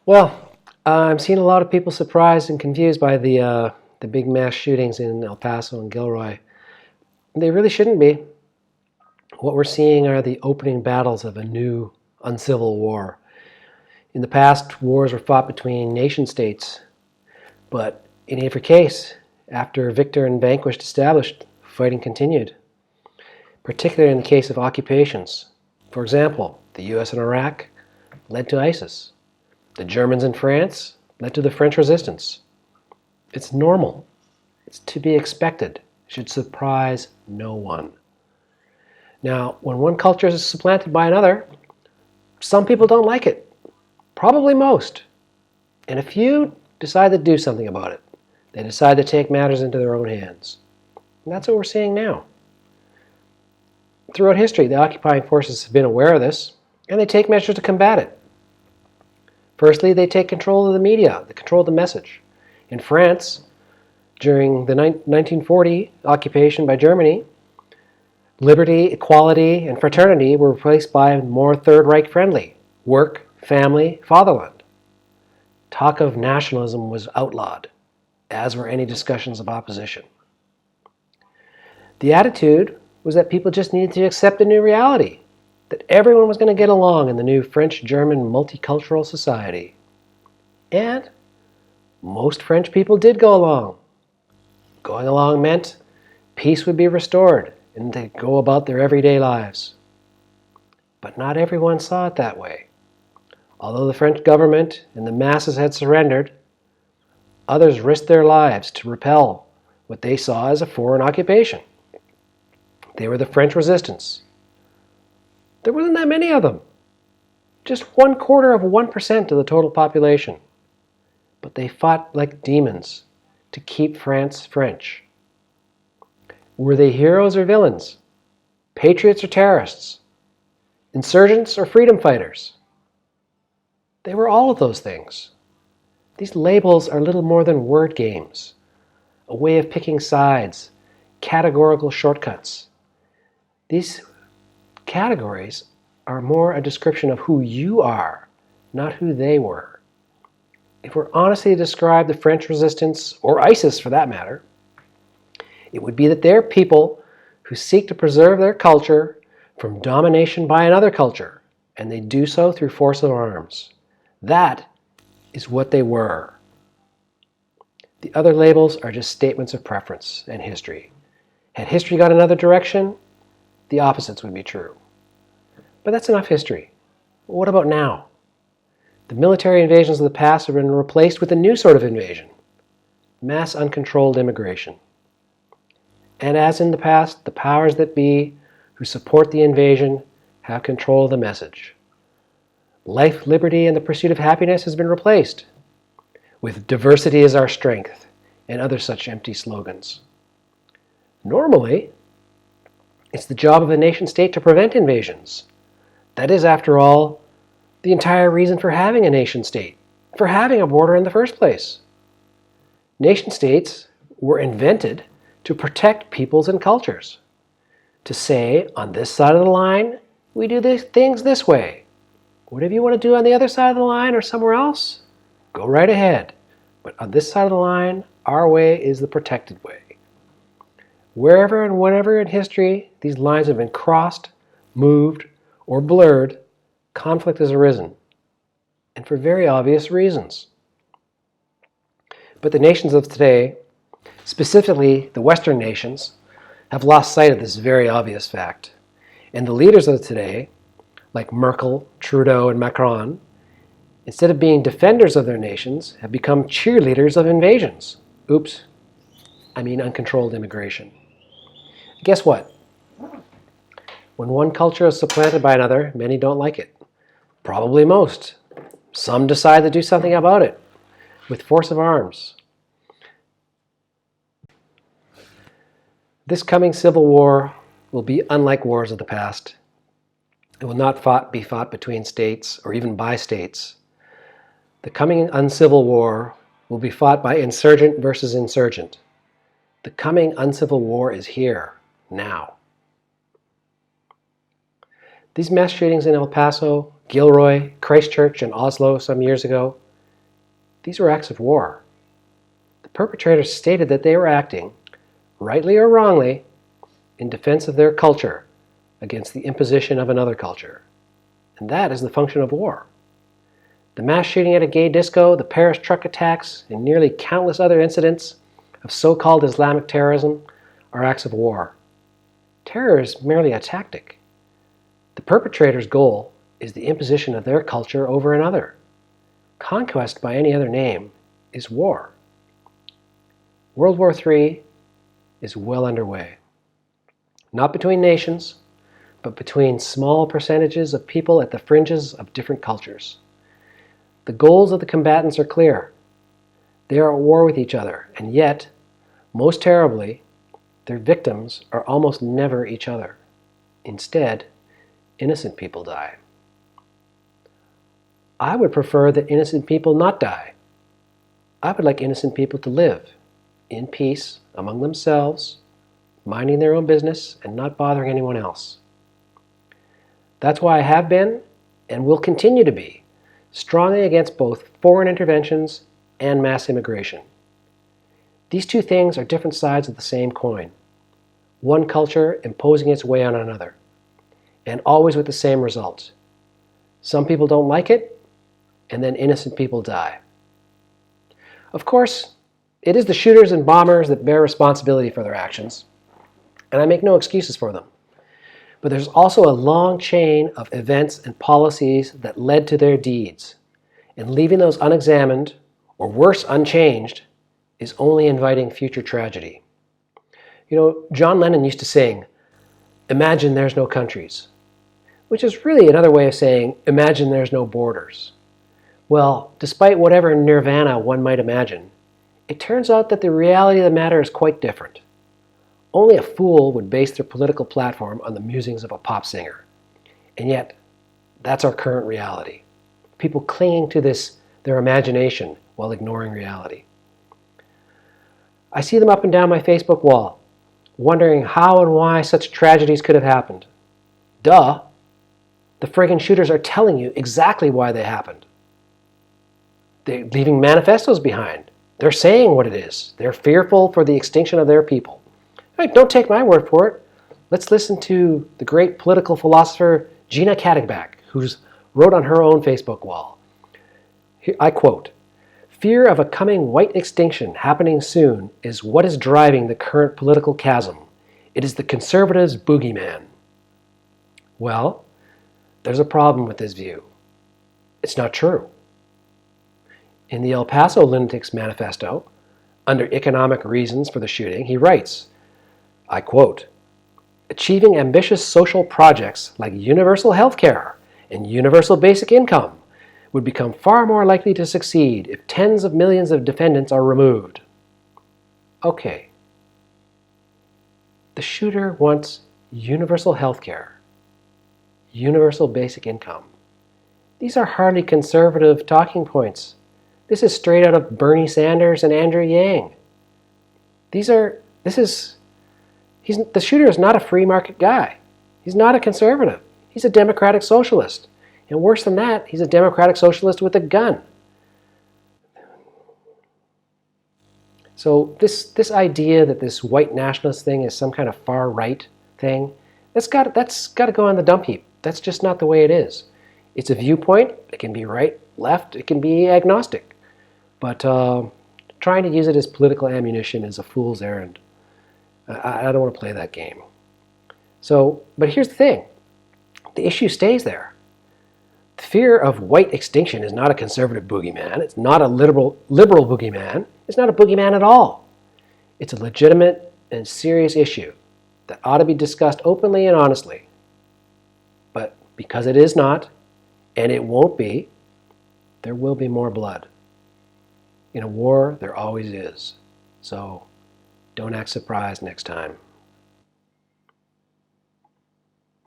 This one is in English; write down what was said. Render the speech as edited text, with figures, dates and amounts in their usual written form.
Well, I'm seeing a lot of people surprised and confused by the big mass shootings in El Paso and Gilroy. They really shouldn't be. What we're seeing are the opening battles of a new uncivil war. In the past, wars were fought between nation states, but in every case, after victor and vanquished established, fighting continued, particularly in the case of occupations. For example, the US and Iraq led to ISIS. The Germans in France led to the French resistance. It's normal. It's to be expected. It should surprise no one. Now, when one culture is supplanted by another, some people don't like it. Probably most. And a few decide to do something about it. They decide to take matters into their own hands. And that's what we're seeing now. Throughout history, the occupying forces have been aware of this, and they take measures to combat it. Firstly, they take control of the media, the control of the message. In France, during the 1940 occupation by Germany, liberty, equality, and fraternity were replaced by more Third Reich friendly: work, family, fatherland. Talk of nationalism was outlawed, as were any discussions of opposition. The attitude was that people just needed to accept the new reality, that everyone was going to get along in the new French-German multicultural society. And most French people did go along. Going along meant peace would be restored and they'd go about their everyday lives. But not everyone saw it that way. Although the French government and the masses had surrendered, others risked their lives to repel what they saw as a foreign occupation. They were the French resistance. There wasn't that many of them. Just 1/4% of the total population. But they fought like demons to keep France French. Were they heroes or villains? Patriots or terrorists? Insurgents or freedom fighters? They were all of those things. These labels are little more than word games, a way of picking sides, categorical shortcuts. These categories are more a description of who you are, not who they were. If we're honestly to describe the French resistance, or ISIS for that matter, it would be that they're people who seek to preserve their culture from domination by another culture, and they do so through force of arms. That is what they were. The other labels are just statements of preference and history. Had history gone another direction, the opposites would be true. But that's enough history. What about now? The military invasions of the past have been replaced with a new sort of invasion: mass uncontrolled immigration. And as in the past, the powers that be who support the invasion have control of the message. Life, liberty, and the pursuit of happiness has been replaced with diversity is our strength and other such empty slogans. Normally, it's the job of a nation-state to prevent invasions. That is, after all, the entire reason for having a nation-state, for having a border in the first place. Nation-states were invented to protect peoples and cultures. To say, on this side of the line, we do things this way. Whatever you want to do on the other side of the line or somewhere else, go right ahead. But on this side of the line, our way is the protected way. Wherever and whenever in history these lines have been crossed, moved, or blurred, conflict has arisen, and for very obvious reasons. But the nations of today, specifically the Western nations, have lost sight of this very obvious fact. And the leaders of today, like Merkel, Trudeau, and Macron, instead of being defenders of their nations, have become cheerleaders of invasions. Oops, I mean uncontrolled immigration. Guess what? When one culture is supplanted by another, many don't like it. Probably most. Some decide to do something about it with force of arms. This coming civil war will be unlike wars of the past. It will not be fought between states or even by states. The coming uncivil war will be fought by insurgent versus insurgent. The coming uncivil war is here, now. These mass shootings in El Paso, Gilroy, Christchurch, and Oslo some years ago These were acts of war. The perpetrators stated that they were acting, rightly or wrongly, in defense of their culture against the imposition of another culture. And that is the function of war. The mass shooting at a gay disco, the Paris truck attacks, and nearly countless other incidents of so-called Islamic terrorism are acts of war. Terror is merely a tactic. The perpetrator's goal is the imposition of their culture over another. Conquest by any other name is war. World War III is well underway. Not between nations, but between small percentages of people at the fringes of different cultures. The goals of the combatants are clear. They are at war with each other, and yet, most terribly, their victims are almost never each other. Instead, innocent people die. I would prefer that innocent people not die. I would like innocent people to live in peace among themselves, minding their own business and not bothering anyone else. That's why I have been, and will continue to be, strongly against both foreign interventions and mass immigration. These two things are different sides of the same coin. One culture imposing its way on another, and always with the same result. Some people don't like it, and then innocent people die. Of course, it is the shooters and bombers that bear responsibility for their actions, and I make no excuses for them. But there's also a long chain of events and policies that led to their deeds, and leaving those unexamined, or worse, unchanged, is only inviting future tragedy. You know, John Lennon used to sing, "Imagine there's no countries," which is really another way of saying, imagine there's no borders. Well, despite whatever nirvana one might imagine, it turns out that the reality of the matter is quite different. Only a fool would base their political platform on the musings of a pop singer. And yet, that's our current reality. People clinging to their imagination while ignoring reality. I see them up and down my Facebook wall, wondering how and why such tragedies could have happened. Duh! The friggin' shooters are telling you exactly why they happened. They're leaving manifestos behind. They're saying what it is. They're fearful for the extinction of their people. Right, don't take my word for it. Let's listen to the great political philosopher Gina Katterback, who's wrote on her own Facebook wall. Here, I quote, "Fear of a coming white extinction happening soon is what is driving the current political chasm. It is the conservatives' boogeyman." Well, there's a problem with this view. It's not true. In the El Paso Lunatics Manifesto, under economic reasons for the shooting, he writes, I quote, "Achieving ambitious social projects like universal health care and universal basic income would become far more likely to succeed if tens of millions of defendants are removed." Okay. The shooter wants universal health care, universal basic income. These are hardly conservative talking points. This is straight out of Bernie Sanders and Andrew Yang. The shooter is not a free market guy. He's not a conservative. He's a democratic socialist. And worse than that, he's a democratic socialist with a gun. So this idea that this white nationalist thing is some kind of far right thing, that's got to go on the dump heap. That's just not the way it is. It's a viewpoint. It can be right, left. It can be agnostic. But trying to use it as political ammunition is a fool's errand. I don't want to play that game. But here's the thing. The issue stays there. The fear of white extinction is not a conservative boogeyman. It's not a liberal boogeyman. It's not a boogeyman at all. It's a legitimate and serious issue that ought to be discussed openly and honestly. But because it is not, and it won't be, there will be more blood. In a war, there always is. So don't act surprised next time.